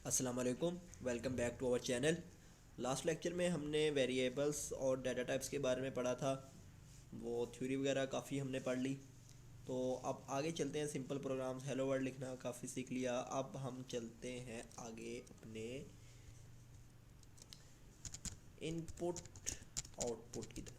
अस्सलाम वालेकुम। Welcome back to our channel. Last lecture में हमने वेरिएबल्स और डाटा टाइप्स के बारे में पढ़ा था। वो थ्योरी वगैरह काफ़ी हमने पढ़ ली। तो अब आगे चलते हैं। सिंपल प्रोग्राम्स, हेलो वर्ल्ड लिखना काफ़ी सीख लिया। अब हम चलते हैं आगे अपने इनपुट आउटपुट की तरफ।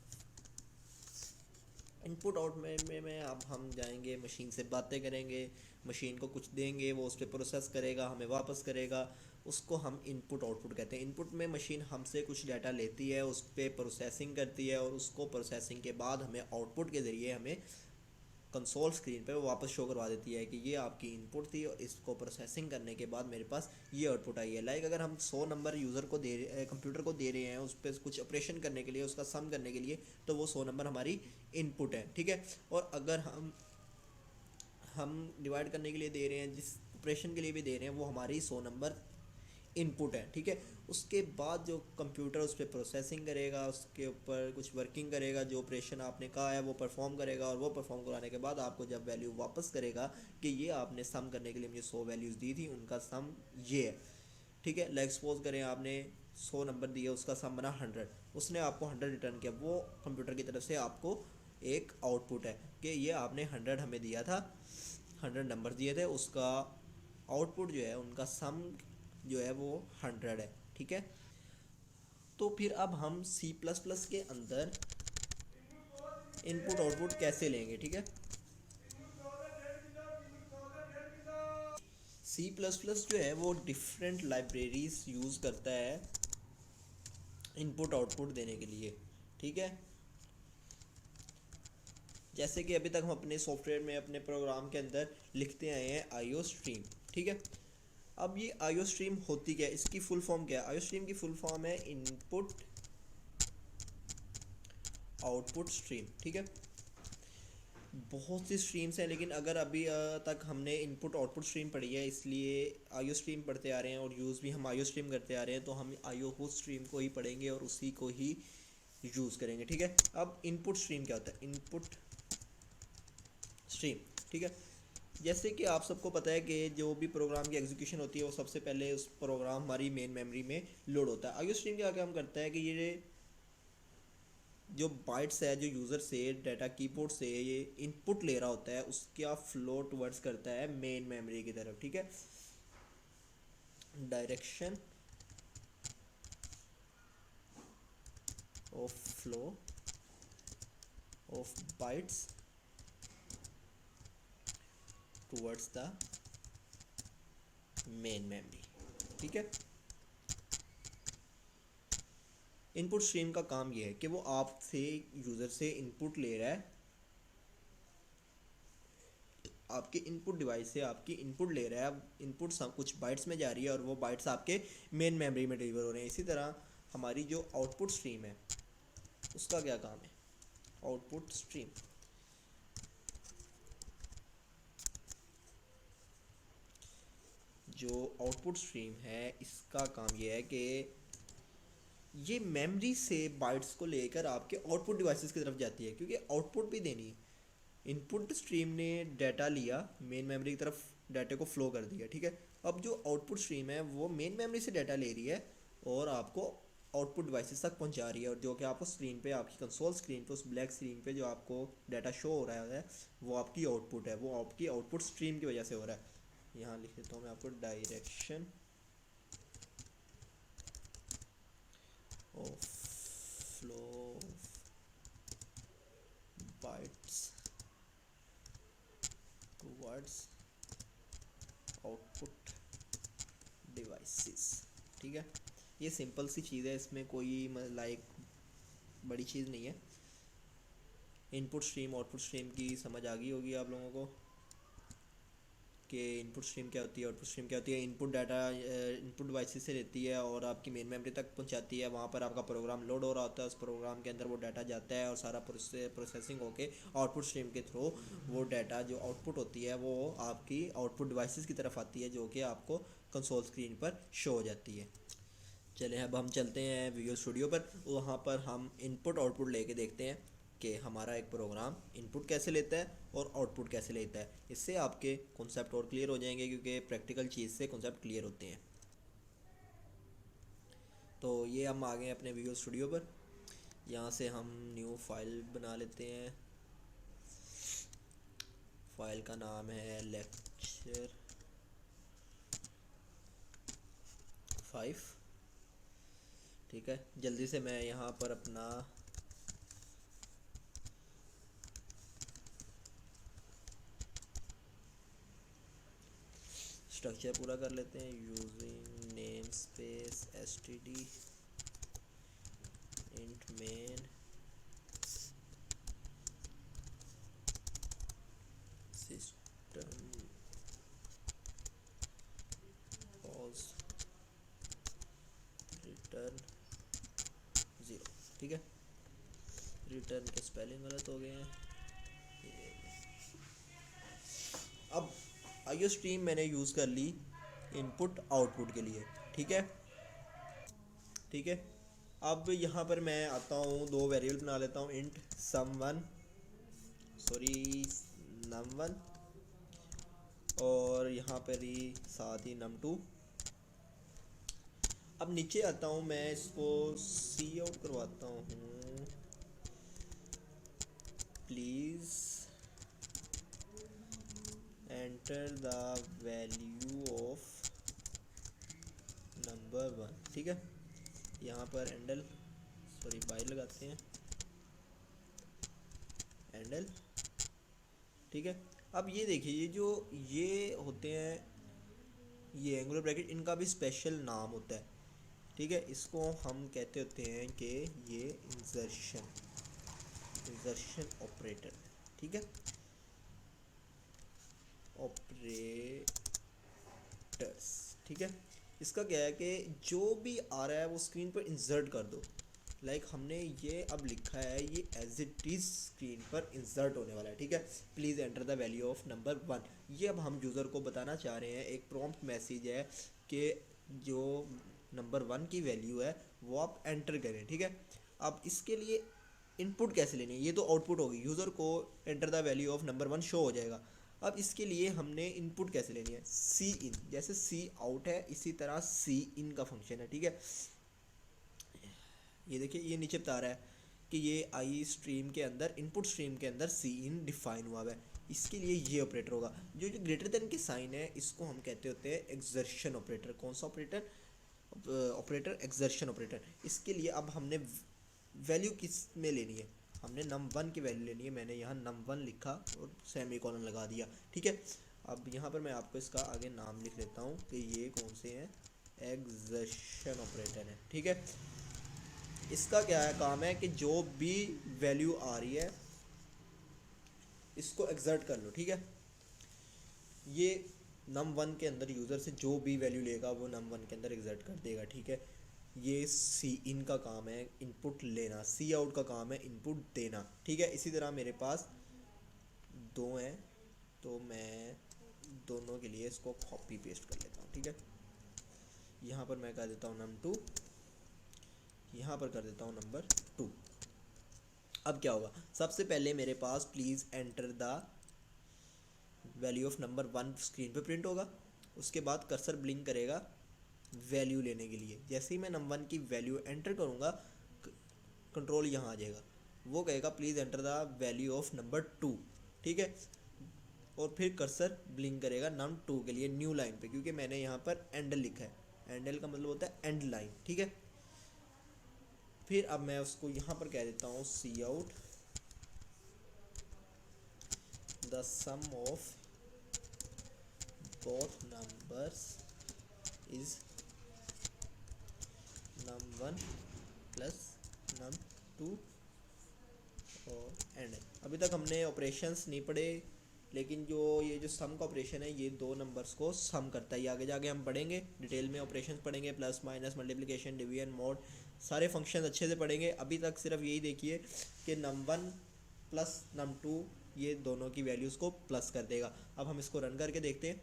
इनपुट आउट में अब हम जाएंगे, मशीन से बातें करेंगे, मशीन को कुछ देंगे, वो उस पर प्रोसेस करेगा, हमें वापस करेगा। उसको हम इनपुट आउटपुट कहते हैं। इनपुट में मशीन हमसे कुछ डाटा लेती है, उस पर प्रोसेसिंग करती है, और उसको प्रोसेसिंग के बाद हमें आउटपुट के ज़रिए हमें कंसोल स्क्रीन पे वो वापस शो करवा देती है कि ये आपकी इनपुट थी और इसको प्रोसेसिंग करने के बाद मेरे पास ये आउटपुट आई है। लाइक अगर हम 100 नंबर यूज़र को दे कंप्यूटर को दे रहे हैं उस पर कुछ ऑपरेशन करने के लिए, उसका सम करने के लिए, तो वो 100 नंबर हमारी इनपुट है, ठीक है। और अगर हम डिवाइड करने के लिए दे रहे हैं, जिस ऑपरेशन के लिए भी दे रहे हैं, वो हमारी 100 नंबर इनपुट है, ठीक है। उसके बाद जो कंप्यूटर उस पर प्रोसेसिंग करेगा, उसके ऊपर कुछ वर्किंग करेगा, जो ऑपरेशन आपने कहा है वो परफॉर्म करेगा, और वो परफॉर्म कराने के बाद आपको जब वैल्यू वापस करेगा कि ये आपने सम करने के लिए मुझे 100 वैल्यूज़ दी थी, उनका सम ये है, ठीक है। लाइक सपोज करें आपने 100 नंबर दिए, उसका सम बना 100, उसने आपको 100 रिटर्न किया। वो कंप्यूटर की तरफ से आपको एक आउटपुट है कि ये आपने 100 हमें दिया था, 100 नंबर दिए थे, उसका आउटपुट जो है, उनका सम जो है वो 100 है, ठीक है। तो फिर अब हम सी प्लस प्लस के अंदर इनपुट आउटपुट कैसे लेंगे, ठीक है। सी प्लस प्लस जो है वो डिफरेंट लाइब्रेरीज यूज़ करता है इनपुट आउटपुट देने के लिए, ठीक है। जैसे कि अभी तक हम अपने सॉफ्टवेयर में, अपने प्रोग्राम के अंदर लिखते आए हैं आईओ स्ट्रीम, ठीक है। अब ये आईओ स्ट्रीम होती क्या है, इसकी फुल फॉर्म क्या है? आईओ स्ट्रीम की फुल फॉर्म है इनपुट आउटपुट स्ट्रीम, ठीक है। बहुत सी स्ट्रीम्स हैं, लेकिन अगर अभी तक हमने इनपुट आउटपुट स्ट्रीम पढ़ी है, इसलिए आईओ स्ट्रीम पढ़ते आ रहे हैं और यूज़ भी हम आईओ स्ट्रीम करते आ रहे हैं, तो हम आईओ होस्ट स्ट्रीम को ही पढ़ेंगे और उसी को ही यूज़ करेंगे, ठीक है। अब इनपुट स्ट्रीम क्या होता है? इनपुट स्ट्रीम, ठीक है। जैसे कि आप सबको पता है कि जो भी प्रोग्राम की एग्जीक्यूशन होती है, वो सबसे पहले उस प्रोग्राम हमारी मेन मेमोरी में लोड होता है। आईओ स्ट्रीम क्या काम करता है कि ये जो बाइट्स है, जो यूज़र से डाटा कीबोर्ड से ये इनपुट ले रहा होता है, उसका फ्लो टुवर्ड्स करता है मेन मेमोरी की तरफ, ठीक है। Direction of flow of bytes towards the main memory, ठीक है। इनपुट स्ट्रीम का काम ये है कि वो आपसे, यूज़र से इनपुट ले रहा है, आपके इनपुट डिवाइस से आपकी इनपुट ले रहा है। अब इनपुट सब कुछ बाइट्स में जा रही है और वो बाइट्स आपके मेन मेमोरी में डिलीवर हो रहे हैं। इसी तरह हमारी जो आउटपुट स्ट्रीम है, उसका क्या काम है? आउटपुट स्ट्रीम जो आउटपुट स्ट्रीम है, इसका काम ये है कि ये मेमोरी से बाइट्स को लेकर आपके आउटपुट डिवाइसेस की तरफ जाती है, क्योंकि आउटपुट भी देनी है। इनपुट स्ट्रीम ने डाटा लिया, मेन मेमोरी की तरफ डाटा को फ्लो कर दिया, ठीक है। अब जो आउटपुट स्ट्रीम है वो मेन मेमोरी से डाटा ले रही है और आपको आउटपुट डिवाइसेस तक पहुंचा रही है, और जो कि आपको स्क्रीन पे, आपकी कंसोल स्क्रीन पे, उस ब्लैक स्क्रीन पे जो आपको डाटा शो हो रहा है, वो आपकी आउटपुट है। वो आपकी आउटपुट स्ट्रीम की वजह से हो रहा है। यहाँ लिख देता हूँ मैं आपको, direction of flow bytes towards output devices, ठीक है। ये सिंपल सी चीज़ है, इसमें कोई लाइक बड़ी चीज़ नहीं है। इनपुट स्ट्रीम आउटपुट स्ट्रीम की समझ आ गई होगी आप लोगों को कि इनपुट स्ट्रीम क्या होती है, आउटपुट स्ट्रीम क्या होती है। इनपुट डाटा इनपुट डिवाइसेस से लेती है और आपकी मेन मेमोरी तक पहुंचाती है। वहाँ पर आपका प्रोग्राम लोड हो रहा होता है, उस प्रोग्राम के अंदर वो डाटा जाता है और सारा प्रोसेसिंग होके आउटपुट स्ट्रीम के थ्रू वो डाटा जो आउटपुट होती है वो आपकी आउटपुट डिवाइसेस की तरफ आती है, जो कि आपको कंसोल स्क्रीन पर शो हो जाती है। चलें अब हम चलते हैं विजुअल स्टूडियो पर, वहाँ पर हम इनपुट आउटपुट लेके देखते हैं कि हमारा एक प्रोग्राम इनपुट कैसे लेता है और आउटपुट कैसे लेता है। इससे आपके कॉन्सेप्ट और क्लियर हो जाएंगे, क्योंकि प्रैक्टिकल चीज़ से कॉन्सेप्ट क्लियर होते हैं। तो ये हम आ गए अपने विजुअल स्टूडियो पर। यहाँ से हम न्यू फाइल बना लेते हैं। फाइल का नाम है lecture 5। ठीक है, जल्दी से मैं यहाँ पर अपना स्ट्रक्चर पूरा कर लेते हैं। Using name space std int main system was return 0। ठीक है, रिटर्न के स्पेलिंग गलत हो गए हैं। अब आईओ स्ट्रीम मैंने यूज़ कर ली इनपुट आउटपुट के लिए। ठीक है, ठीक है। अब यहाँ पर मैं आता हूँ, दो वेरिएबल बना लेता हूँ, इंट num1 और यहाँ पर ही साथ ही num2। अब नीचे आता हूँ, मैं इसको सी आउट करवाता हूँ, please enter the value of number 1। ठीक है, यहाँ पर बाई लगाते हैं, हैंडल। ठीक है, अब ये देखिए, ये होते हैं, ये एंगुलर ब्रैकेट, इनका भी स्पेशल नाम होता है। ठीक है, इसको हम कहते होते हैं कि ये इंसर्शन ऑपरेटर। ठीक है, ऑपरेटर्स। ठीक है, इसका क्या है कि जो भी आ रहा है वो स्क्रीन पर इंसर्ट कर दो। लाइक हमने ये अब लिखा है, ये एज इट इज़ स्क्रीन पर इंसर्ट होने वाला है। ठीक है, please enter the value of number 1। ये अब हम यूज़र को बताना चाह रहे हैं, एक प्रॉम्प्ट मैसेज है कि जो नंबर 1 की वैल्यू है वो आप एंटर करें। ठीक है, अब इसके लिए इनपुट कैसे लेनी है, ये तो आउटपुट होगी, यूज़र को enter the value of number 1 show हो जाएगा। अब इसके लिए हमने इनपुट कैसे लेनी है, सी इन, जैसे सी आउट है इसी तरह सी इन का फंक्शन है। ठीक है, ये देखिए, ये नीचे बता रहा है कि ये आई स्ट्रीम के अंदर, इनपुट स्ट्रीम के अंदर सी इन डिफाइन हुआ है। इसके लिए ये ऑपरेटर होगा, जो ग्रेटर देन के साइन है इसको हम कहते होते हैं एक्सर्शन ऑपरेटर। कौन सा ऑपरेटर? Operator exertion operator. इसके लिए अब हमने वैल्यू किस में लेनी है, हमने num1 की वैल्यू लेनी है। मैंने यहाँ num1 लिखा और सेमीकोलन लगा दिया। ठीक है, अब यहाँ पर मैं आपको इसका आगे नाम लिख लेता हूँ कि ये कौन से हैं, एक्सर्शन ऑपरेटर है। ठीक है, इसका क्या है काम है कि जो भी वैल्यू आ रही है इसको एग्जर्ट कर लो। ठीक है, ये num1 के अंदर यूज़र से जो भी वैल्यू लेगा वो num1 के अंदर एग्जर्ट कर देगा। ठीक है, ये सी इन का काम है इनपुट लेना, सी आउट का काम है इनपुट देना। ठीक है, इसी तरह मेरे पास दो हैं तो मैं दोनों के लिए इसको कॉपी पेस्ट कर लेता हूँ। ठीक है, यहाँ पर मैं कर देता हूँ num2, यहाँ पर कर देता हूँ नंबर 2। अब क्या होगा, सबसे पहले मेरे पास please enter the value of number 1 screen पे प्रिंट होगा। उसके बाद कर्सर ब्लिंक करेगा वैल्यू लेने के लिए। जैसे ही मैं नंबर 1 की वैल्यू एंटर करूँगा, कंट्रोल यहाँ आ जाएगा, वो कहेगा please enter the value of number 2। ठीक है, और फिर कर्सर ब्लिंक करेगा num2 के लिए न्यू लाइन पे, क्योंकि मैंने यहाँ पर एंडल लिखा है। एंडल का मतलब होता है एंड लाइन। ठीक है, फिर अब मैं उसको यहाँ पर कह देता हूँ cout the sum of both numbers is num1 plus num2 और एंड। अभी तक हमने ऑपरेशंस नहीं पढ़े, लेकिन ये जो सम का ऑपरेशन है ये दो नंबर्स को सम करता है। आगे जाके हम पढ़ेंगे डिटेल में, ऑपरेशंस पढ़ेंगे, plus minus multiplication division mode, सारे फंक्शन अच्छे से पढ़ेंगे। अभी तक सिर्फ यही देखिए कि num1 प्लस num2 ये दोनों की वैल्यूज़ को प्लस कर देगा। अब हम इसको रन करके देखते हैं।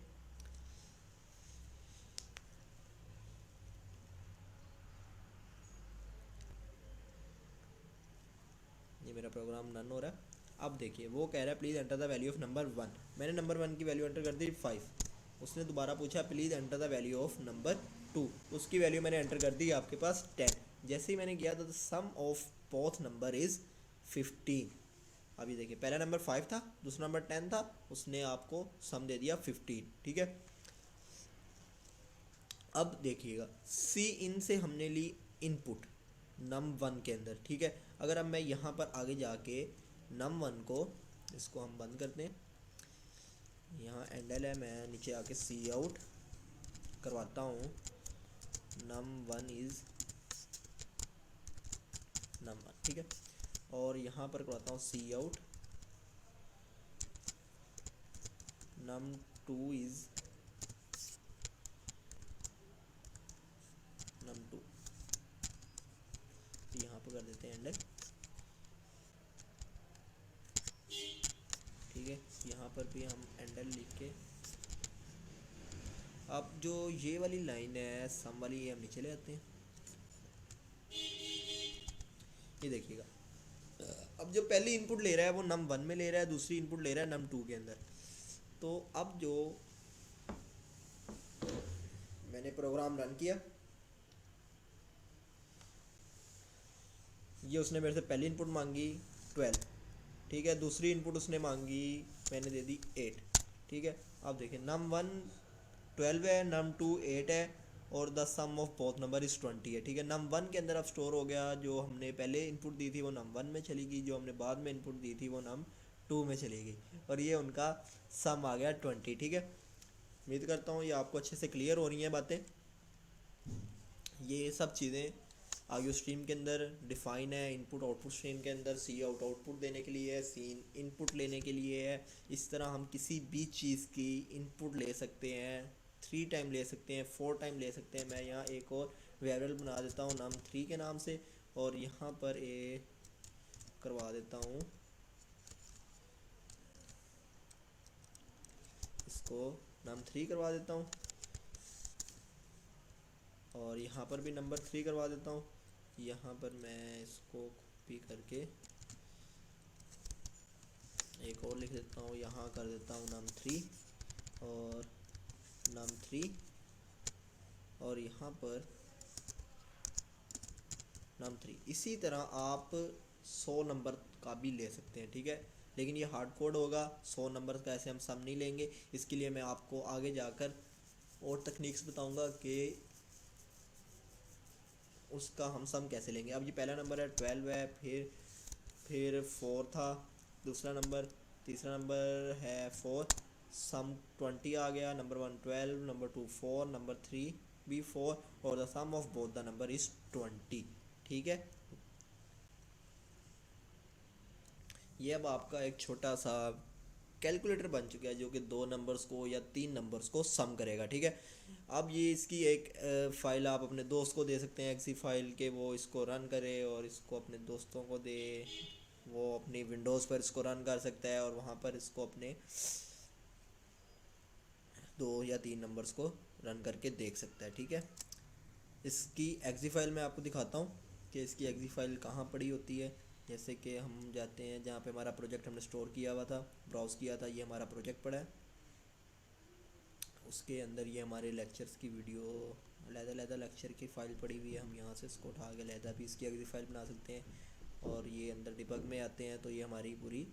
ये मेरा प्रोग्राम रन हो रहा है। अब देखिए, वो कह रहा है please enter the value of number 1। मैंने नंबर 1 की वैल्यू एंटर कर दी 5। उसने दोबारा पूछा please enter the value of number 2, उसकी वैल्यू मैंने एंटर कर दी, आपके पास 10। जैसे ही मैंने किया तो सम ऑफ बोथ नंबर इज़ 15। अभी देखिए पहला नंबर 5 था, दूसरा नंबर 10 था, उसने आपको सम दे दिया 15, ठीक है। अब देखिएगा सी इन से हमने ली इनपुट num1 के अंदर, ठीक है। अगर अब मैं यहाँ पर आगे जाके num1 को, इसको हम बंद करते हैं, यहाँ एंडल है, मैं नीचे आके सी आउट करवाता हूँ, num1 इज़ num1, ठीक है। और यहाँ पर करवाता हूँ सी आउट num2 इज़ num2, यहाँ पर कर देते हैं एंडल, ठीक है। यहाँ पर भी हम एंडल लिख के, अब जो ये वाली लाइन है सम वाली, ये हम नीचे ले आते हैं। ये देखिएगा अब जो पहली इनपुट ले रहा है वो num1 में ले रहा है, दूसरी इनपुट ले रहा है num2 के अंदर। तो अब जो मैंने प्रोग्राम रन किया, ये उसने मेरे से पहली इनपुट मांगी 12, ठीक है। दूसरी इनपुट उसने मांगी, मैंने दे दी 8, ठीक है। अब देखिए num1 12 है, num2 8 है, और the sum of both number is 20 है, ठीक है। num1 के अंदर अब स्टोर हो गया, जो हमने पहले इनपुट दी थी वो num1 में चली गई, जो हमने बाद में इनपुट दी थी वो num2 में चली गई, और ये उनका सम आ गया 20, ठीक है। उम्मीद करता हूँ ये आपको अच्छे से क्लियर हो रही हैं बातें। ये सब चीज़ें आगे स्ट्रीम के अंदर डिफाइन है, इनपुट आउटपुट स्ट्रीम के अंदर सी आउट आउटपुट देने के लिए है, सीन इनपुट लेने के लिए है। इस तरह हम किसी भी चीज़ की इनपुट ले सकते हैं, 3 टाइम ले सकते हैं, 4 टाइम ले सकते हैं। मैं यहाँ एक और वेरिएबल बना देता हूँ num3 के नाम से, और यहाँ पर ए करवा देता हूँ, इसको num3 करवा देता हूँ, और यहाँ पर भी नंबर 3 करवा देता हूँ। यहाँ पर मैं इसको कॉपी करके एक और लिख देता हूँ, यहाँ कर देता हूँ num3 और num3, और यहाँ पर num3। इसी तरह आप 100 नंबर का भी ले सकते हैं, ठीक है। लेकिन ये हार्ड कोड होगा, 100 नंबर का ऐसे हम सम नहीं लेंगे। इसके लिए मैं आपको आगे जाकर और तकनीक्स बताऊंगा कि उसका हम सम कैसे लेंगे। अब ये पहला नंबर है 12 है, फिर 4 था दूसरा नंबर, तीसरा नंबर है 4, सम 20 आ गया, नंबर 1 12, नंबर 2 4, नंबर 3 भी 4, और the sum of both the number is 20, ठीक है। ये अब आपका एक छोटा सा कैलकुलेटर बन चुका है, जो कि 2 नंबर्स को या 3 नंबर्स को सम करेगा, ठीक है। अब ये इसकी एक फ़ाइल आप अपने दोस्त को दे सकते हैं, एक्सी फाइल के, वो इसको रन करे और इसको अपने दोस्तों को दे, वो अपनी विंडोज़ पर इसको रन कर सकता है, और वहाँ पर इसको अपने 2 या 3 नंबर्स को रन करके देख सकता है, ठीक है। इसकी एक्सी फाइल मैं आपको दिखाता हूँ कि इसकी एक्सी फाइल कहाँ पड़ी होती है। जैसे कि हम जाते हैं जहाँ पे हमारा प्रोजेक्ट हमने स्टोर किया हुआ था, ब्राउज़ किया था, ये हमारा प्रोजेक्ट पड़ा है, उसके अंदर ये हमारे लेक्चर्स की वीडियो अलग-अलग लेक्चर की फ़ाइल पड़ी हुई है। हम यहाँ से इसको उठा के अलग भी इसकी एक्सी फाइल बना सकते हैं, और ये अंदर डिबग में आते हैं तो ये हमारी पूरी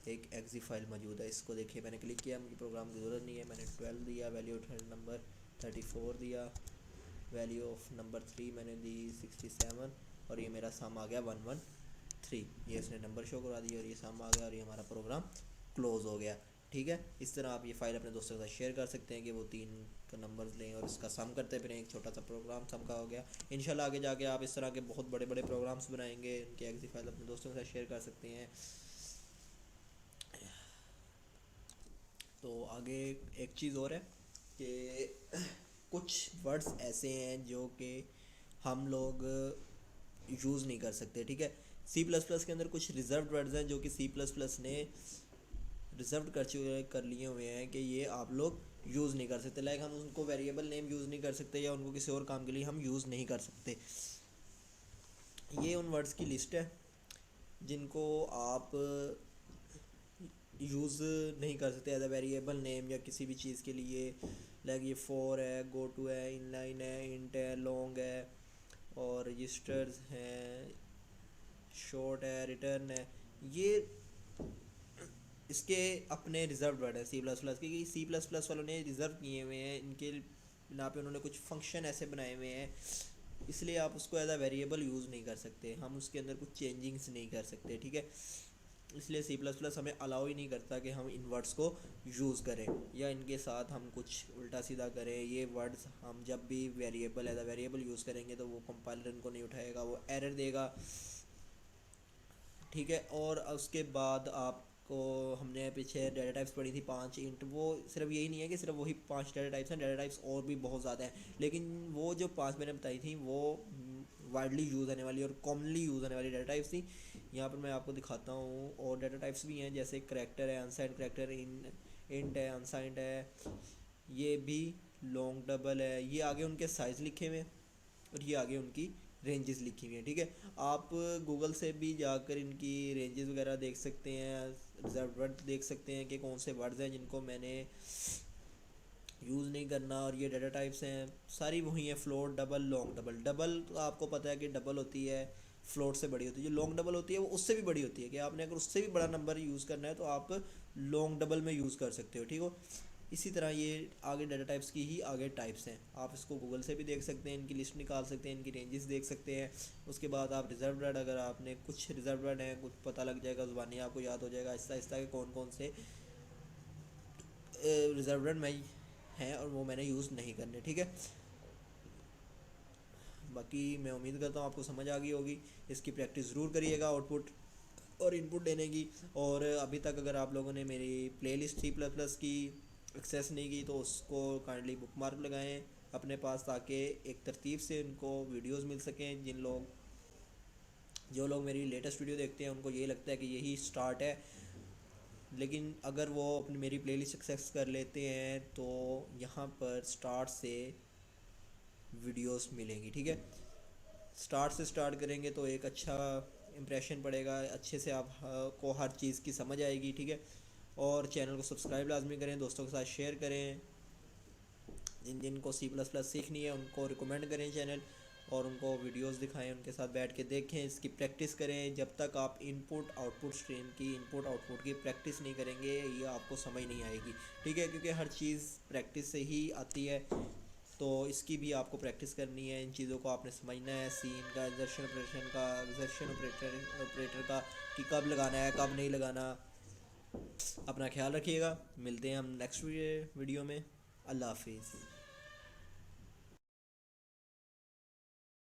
एक एक्सी फाइल मौजूद है। इसको देखिए मैंने क्लिक किया, मुझे प्रोग्राम की ज़रूरत नहीं है, मैंने 12 दिया, वैल्यू नंबर 34 दिया, वैल्यू ऑफ नंबर 3 मैंने दी 67, और ये मेरा सम आ गया 113। ये इसने नंबर शो करवा दिया और ये सम आ गया, और ये हमारा प्रोग्राम क्लोज़ हो गया, ठीक है। इस तरह आप ये फ़ाइल अपने दोस्तों के साथ शेयर कर सकते हैं कि वो 3 का नंबर लें और इसका सम करते फिरें। एक छोटा सा प्रोग्राम सम का हो गया। इंशाल्लाह आगे जाके आप इस तरह के बहुत बड़े बड़े प्रोग्राम्स बनाएंगे, इनकी एक्सी फाइल अपने दोस्तों के साथ शेयर कर सकते हैं। तो आगे एक चीज़ और है कि कुछ वर्ड्स ऐसे हैं जो कि हम लोग यूज़ नहीं कर सकते, ठीक है। C++ के अंदर कुछ रिजर्व वर्ड्स हैं जो कि C++ ने रिजर्व कर लिए हुए हैं कि ये आप लोग यूज़ नहीं कर सकते। लाइक हम उनको वेरिएबल नेम यूज़ नहीं कर सकते, या उनको किसी और काम के लिए हम यूज़ नहीं कर सकते। ये उन वर्ड्स की लिस्ट है जिनको आप यूज़ नहीं कर सकते एज अ वेरिएबल नेम या किसी भी चीज़ के लिए। लाइक ये फॉर है, गो टू है, इनलाइन है, इंट है, लॉन्ग है, और रजिस्टर्स हैं, शॉर्ट है, रिटर्न है। ये इसके अपने रिजर्व वर्ड है सी प्लस प्लस के, कि सी प्लस प्लस वालों ने रिजर्व किए हुए हैं, इनके बिना पे उन्होंने कुछ फंक्शन ऐसे बनाए हुए हैं, इसलिए आप उसको एज अ वेरिएबल यूज़ नहीं कर सकते, हम उसके अंदर कुछ चेंजिंग्स नहीं कर सकते, ठीक है। इसलिए सी प्लस प्लस हमें अलाउ ही नहीं करता कि हम इन वर्ड्स को यूज़ करें या इनके साथ हम कुछ उल्टा सीधा करें। ये वर्ड्स हम जब भी variable as a variable use करेंगे तो वो कंपाइलर इनको नहीं उठाएगा, वो एरर देगा, ठीक है। और उसके बाद आपको हमने पीछे डाटा टाइप्स पढ़ी थी 5 इंट, वो सिर्फ यही नहीं है कि सिर्फ वही 5 डाटा टाइप्स हैं, डाटा टाइप्स और भी बहुत ज़्यादा हैं, लेकिन वो जो 5 मैंने बताई थी वो वाइडली यूज़ होने वाली और कॉमनली यूज़ होने वाली डाटा टाइप्स थी। यहाँ पर मैं आपको दिखाता हूँ, और डाटा टाइप्स भी हैं, जैसे करैक्टर है, अनसाइंड करैक्टर, इंट है, अनसाइंड है, ये भी लॉन्ग डबल है, ये आगे उनके साइज़ लिखे हुए हैं और ये आगे उनकी रेंजेस लिखी हुई हैं, ठीक है। आप गूगल से भी जाकर इनकी रेंजेस वगैरह देख सकते हैं, रिजर्व वर्ड देख सकते हैं कि कौन से वर्ड्स हैं जिनको मैंने यूज़ नहीं करना। और ये डाटा टाइप्स हैं सारी वही हैं, float, double, long double. Double तो आपको पता है कि डबल होती है, फ्लोट से बड़ी होती है। जो लॉन्ग डबल होती है वो उससे भी बड़ी होती है, कि आपने अगर उससे भी बड़ा नंबर यूज़ करना है तो आप लॉन्ग डबल में यूज़ कर सकते हो, ठीक हो। इसी तरह ये आगे डाटा टाइप्स की ही आगे टाइप्स हैं, आप इसको गूगल से भी देख सकते हैं, इनकी लिस्ट निकाल सकते हैं, इनकी रेंजेस देख सकते हैं। उसके बाद आप रिजर्व वर्ड, अगर आपने कुछ रिजर्व वर्ड हैं, कुछ पता लग जाएगा, ज़ुबानी आपको याद हो जाएगा आहिस्ता आहिस्ता कि कौन कौन से रिजर्व वर्ड में हैं और वो मैंने यूज़ नहीं करने, ठीक है। बाकी मैं उम्मीद करता हूँ आपको समझ आ गई होगी, इसकी प्रैक्टिस ज़रूर करिएगा आउटपुट और इनपुट देने की। और अभी तक अगर आप लोगों ने मेरी प्लेलिस्ट सी प्लस प्लस की एक्सेस नहीं की तो उसको काइंडली बुक मार्क लगाएं अपने पास, ताकि एक तरतीब से उनको वीडियोस मिल सकें। जो लोग मेरी लेटेस्ट वीडियो देखते हैं उनको यही लगता है कि यही स्टार्ट है, लेकिन अगर वो अपनी मेरी प्लेलिस्ट एक्सेस कर लेते हैं तो यहाँ पर स्टार्ट से वीडियोस मिलेंगी, ठीक है। स्टार्ट से स्टार्ट करेंगे तो एक अच्छा इम्प्रेशन पड़ेगा, अच्छे से आप को हर चीज़ की समझ आएगी, ठीक है। और चैनल को सब्सक्राइब लाजमी करें, दोस्तों के साथ शेयर करें, जिन जिन को सी प्लस प्लस सीखनी है उनको रिकमेंड करें चैनल, और उनको वीडियोस दिखाएं, उनके साथ बैठ के देखें, इसकी प्रैक्टिस करें। जब तक आप इनपुट आउटपुट स्ट्रीम की, इनपुट आउटपुट की प्रैक्टिस नहीं करेंगे ये आपको समझ नहीं आएगी, ठीक है, क्योंकि हर चीज़ प्रैक्टिस से ही आती है। तो इसकी भी आपको प्रैक्टिस करनी है, इन चीज़ों को आपने समझना है, सीन का, एक्सर्शन ऑपरेटर का, कि कब लगाना है कब नहीं लगाना। अपना ख्याल रखिएगा, मिलते हैं हम नेक्स्ट वीडियो में। अल्लाह हाफिज़।